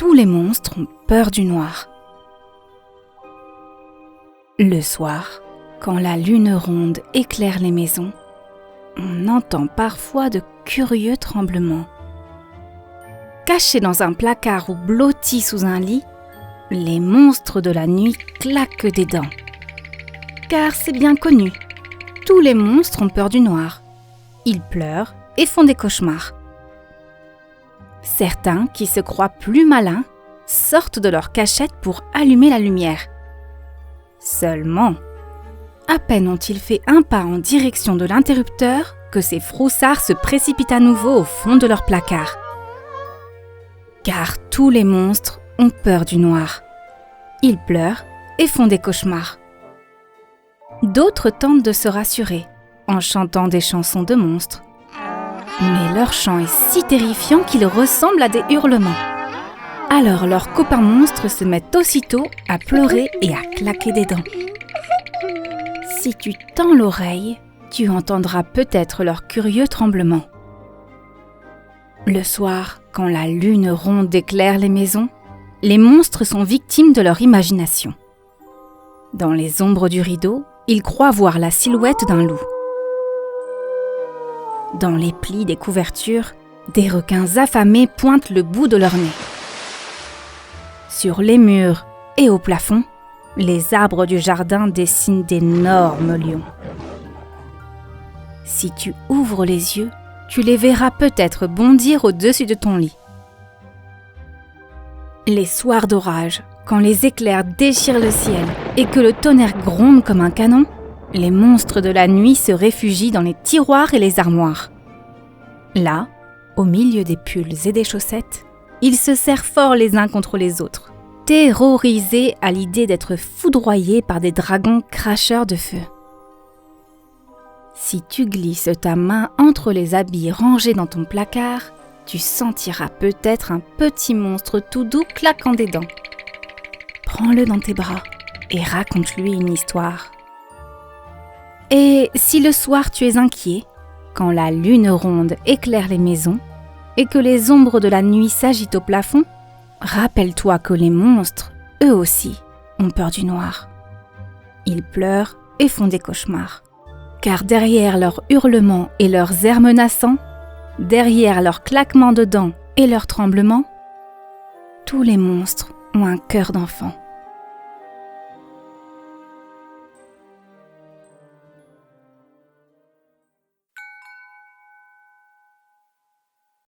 tous les monstres ont peur du noir. Le soir, quand la lune ronde éclaire les maisons, on entend parfois de curieux tremblements. Cachés dans un placard ou blottis sous un lit, les monstres de la nuit claquent des dents. Car c'est bien connu, tous les monstres ont peur du noir. Ils pleurent et font des cauchemars. Certains, qui se croient plus malins, sortent de leur cachette pour allumer la lumière. Seulement, à peine ont-ils fait un pas en direction de l'interrupteur que ces froussards se précipitent à nouveau au fond de leur placard. Car tous les monstres ont peur du noir. Ils pleurent et font des cauchemars. D'autres tentent de se rassurer en chantant des chansons de monstres. Mais leur chant est si terrifiant qu'il ressemble à des hurlements. Alors leurs copains monstres se mettent aussitôt à pleurer et à claquer des dents. Si tu tends l'oreille, tu entendras peut-être leurs curieux tremblements. Le soir, quand la lune ronde éclaire les maisons, les monstres sont victimes de leur imagination. Dans les ombres du rideau, ils croient voir la silhouette d'un loup. Dans les plis des couvertures, des requins affamés pointent le bout de leur nez. Sur les murs et au plafond, les arbres du jardin dessinent d'énormes lions. Si tu ouvres les yeux, tu les verras peut-être bondir au-dessus de ton lit. Les soirs d'orage, quand les éclairs déchirent le ciel et que le tonnerre gronde comme un canon, les monstres de la nuit se réfugient dans les tiroirs et les armoires. Là, au milieu des pulls et des chaussettes, ils se serrent fort les uns contre les autres, terrorisés à l'idée d'être foudroyés par des dragons cracheurs de feu. Si tu glisses ta main entre les habits rangés dans ton placard, tu sentiras peut-être un petit monstre tout doux claquant des dents. Prends-le dans tes bras et raconte-lui une histoire. Et si le soir tu es inquiet, quand la lune ronde éclaire les maisons et que les ombres de la nuit s'agitent au plafond, rappelle-toi que les monstres, eux aussi, ont peur du noir. Ils pleurent et font des cauchemars. Car derrière leurs hurlements et leurs airs menaçants, derrière leurs claquements de dents et leurs tremblements, tous les monstres ont un cœur d'enfant.